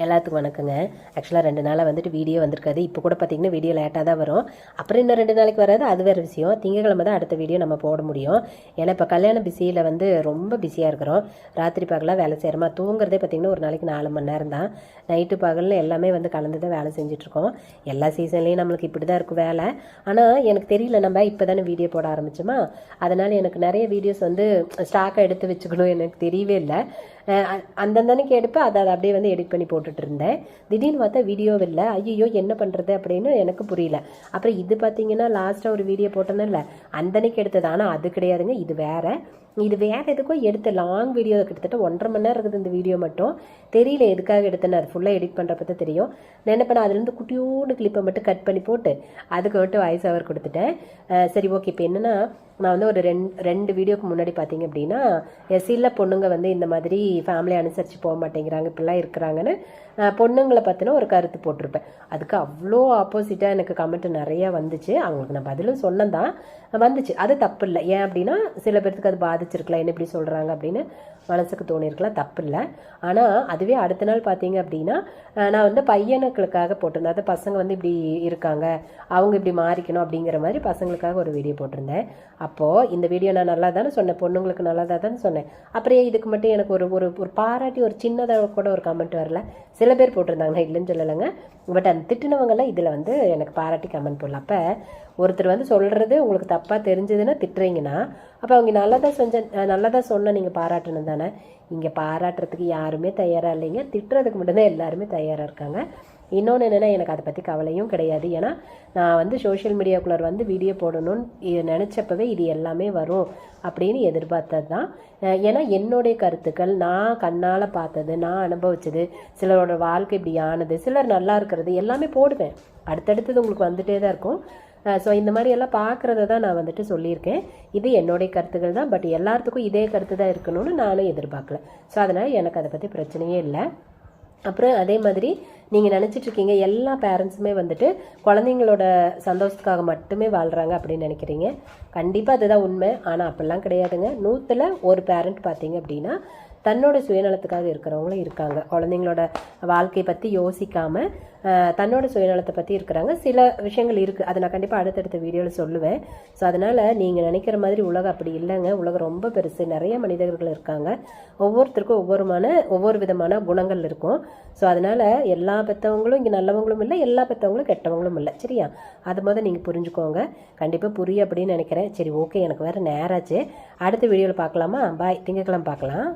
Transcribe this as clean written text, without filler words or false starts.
எல்லாத்துக்கும் வணக்கங்க. ஆக்சுவலாக 2 நாளாக வந்துட்டு வீடியோ வந்திருக்காது. இப்போ கூட பார்த்தீங்கன்னா வீடியோ லேட்டாக தான் வரும். அப்புறம் இன்னும் 2 நாளைக்கு வராது, அது வேறு விஷயம். திங்கக்கிழமை தான் அடுத்த வீடியோ நம்ம போட முடியும். ஏன்னா இப்போ கல்யாண பிஸியில் வந்து ரொம்ப பிஸியாக இருக்கிறோம். ராத்திரி பகலாக வேலை செய்கிறோமா, தூங்குறதே பார்த்திங்கன்னா ஒரு நாளைக்கு 4 மணி நேரம் தான். நைட்டு பகலில் எல்லாமே வந்து கலந்து தான் வேலை செஞ்சிட்ருக்கோம். எல்லா சீசன்லேயும் நம்மளுக்கு இப்படி தான் இருக்கும் வேலை. ஆனால் எனக்கு தெரியல, நம்ம இப்போ தானே வீடியோ போட ஆரம்பித்தோமா, அதனால் எனக்கு நிறைய வீடியோஸ் வந்து ஸ்டாக்காக எடுத்து வச்சுக்கணும் எனக்கு தெரியவே இல்லை. அந்தந்தன்னைக்கு எடுப்பேன், அதை அப்படியே வந்து எடிட் பண்ணி போட்டுட்டு இருந்தேன். திடீர்னு பார்த்தா வீடியோ இல்லை. ஐயோ என்ன பண்ணுறது அப்படின்னு எனக்கு புரியல. அப்புறம் இது பார்த்தீங்கன்னா லாஸ்ட்டாக ஒரு வீடியோ போட்டேன்னு இல்லை, அந்தன்னைக்கு எடுத்தது. ஆனால் அது கிடையாதுங்க, இது வேறு எதுக்கோ எடுத்த லாங் வீடியோ. கிட்டத்தட்ட 1.5 மணி நேரம் இருக்குது இந்த வீடியோ மட்டும். தெரியல எதுக்காக எடுத்தேன்னு, அது ஃபுல்லாக எடிட் பண்ணுறப்ப தான் தெரியும். நான் என்ன பண்ணேன், அதுலேருந்து குட்டியோடு கிளிப்பை மட்டும் கட் பண்ணி போட்டு அதுக்கு மட்டும் வாய்ஸ் ஓவர் கொடுத்துட்டேன். சரி ஓகே. இப்போ என்னென்னா, நான் வந்து ஒரு ரெண்டு வீடியோக்கு முன்னாடி பார்த்தீங்க அப்படின்னா, சில பொண்ணுங்க வந்து இந்த மாதிரி ஃபேமிலி அனுசரித்து போக மாட்டேங்கிறாங்க, இப்படிலாம் இருக்கிறாங்கன்னு பொண்ணுங்களை பற்றின ஒரு கருத்து போட்டிருப்பேன். அதுக்கு அவ்வளோ ஆப்போசிட்டாக எனக்கு கமெண்ட் நிறையா வந்துச்சு. அவங்களுக்கு நான் பதிலும் சொன்னதான் வந்துச்சு. அது தப்பு இல்லை. ஏன் அப்படின்னா, சில பேர்த்துக்கு அது பாதிச்சிருக்கலாம், என்ன இப்படி சொல்கிறாங்க அப்படின்னு மனசுக்கு தோணியிருக்கலாம், தப்பு இல்லை. ஆனால் அதுவே அடுத்த நாள் பார்த்தீங்க அப்படின்னா, நான் வந்து பையனுக்களுக்காக போட்டிருந்தேன். அது பசங்க வந்து இப்படி இருக்காங்க, அவங்க இப்படி மாறிக்கணும் அப்படிங்கிற மாதிரி பசங்களுக்காக ஒரு வீடியோ போட்டிருந்தேன். அப்போது இந்த வீடியோ நான் நல்லா தானே சொன்னேன், பொண்ணுங்களுக்கு நல்லா தானே சொன்னேன். அப்புறம் இதுக்கு மட்டும் எனக்கு ஒரு பாராட்டி ஒரு சின்னதாக கூட ஒரு கமெண்ட் வரல. சில பேர் போட்டிருந்தாங்க, நான் இல்லைன்னு சொல்லலைங்க. பட் அந்த திட்டினவங்கெல்லாம் இதில் வந்து எனக்கு பாராட்டி கமெண்ட் போடல. அப்போ ஒருத்தர் வந்து சொல்கிறது உங்களுக்கு தப்பாக தெரிஞ்சதுன்னா திட்டுறீங்கன்னா, அப்போ அவங்க நல்லதாக சொன்ன நீங்கள் பாராட்டணும் தானே. இங்கே பாராட்டுறதுக்கு யாருமே தயாராக இல்லைங்க, திட்டுறதுக்கு மட்டும்தான் எல்லாருமே தயாராக இருக்காங்க. இன்னொன்று என்னென்னா, எனக்கு அதை பற்றி கவலையும் கிடையாது. ஏன்னா நான் வந்து சோஷியல் மீடியாக்குள்ளே வந்து வீடியோ போடணும்னு நினச்சப்பவே இது எல்லாமே வரும் அப்படின்னு எதிர்பார்த்தது தான். ஏன்னா என்னுடைய கருத்துக்கள், நான் கண்ணால் பார்த்தது, நான் அனுபவித்தது, சிலரோட வாழ்க்கை இப்படி ஆனது, சிலர் நல்லா இருக்கிறது எல்லாமே போடுவேன். அடுத்தடுத்தது உங்களுக்கு வந்துகிட்டே தான் இருக்கும். ஸோ இந்த மாதிரி எல்லாம் பார்க்குறத தான் நான் வந்துட்டு சொல்லியிருக்கேன். இது என்னுடைய கருத்துக்கள் தான். பட் எல்லாத்துக்கும் இதே கருத்து தான் இருக்கணும்னு நானும் எதிர்பார்க்கல. ஸோ அதனால் எனக்கு அதை பற்றி பிரச்சனையே இல்லை. அப்புறம் அதே மாதிரி நீங்கள் நினச்சிட்ருக்கீங்க எல்லா பேரண்ட்ஸுமே வந்துட்டு குழந்தைங்களோட சந்தோஷத்துக்காக மட்டுமே வாழ்கிறாங்க அப்படின்னு நினைக்கிறீங்க. கண்டிப்பாக அதுதான் உண்மை. ஆனால் அப்படிலாம் கிடையாதுங்க. 100ல் ஒரு பேரண்ட் பார்த்தீங்க அப்படின்னா தன்னோட சுயநலத்துக்காக இருக்கிறவங்களும் இருக்காங்க. குழந்தைங்களோட வாழ்க்கையை பற்றி யோசிக்காமல் தன்னோட சுயநலத்தை பற்றி இருக்கிறாங்க. சில விஷயங்கள் இருக்குது, அதை நான் கண்டிப்பாக அடுத்தடுத்த வீடியோவில் சொல்லுவேன். ஸோ அதனால் நீங்கள் நினைக்கிற மாதிரி உலகம் அப்படி இல்லைங்க. உலகம் ரொம்ப பெருசு, நிறைய மனிதர்கள் இருக்காங்க. ஒவ்வொருத்தருக்கும் ஒவ்வொரு விதமான குணங்கள் இருக்கும். ஸோ அதனால் எல்லா பெற்றவங்களும் இங்கே நல்லவங்களும் இல்லை, எல்லா பெற்றவங்களும் கெட்டவங்களும் இல்லை. சரியா? அது நீங்கள் புரிஞ்சுக்கோங்க. கண்டிப்பாக புரியும் அப்படின்னு நினைக்கிறேன். சரி ஓகே, எனக்கு வேறு நேராச்சு. அடுத்த வீடியோவில் பார்க்கலாமா? பாய். திங்கட்கிழமை பார்க்கலாம்.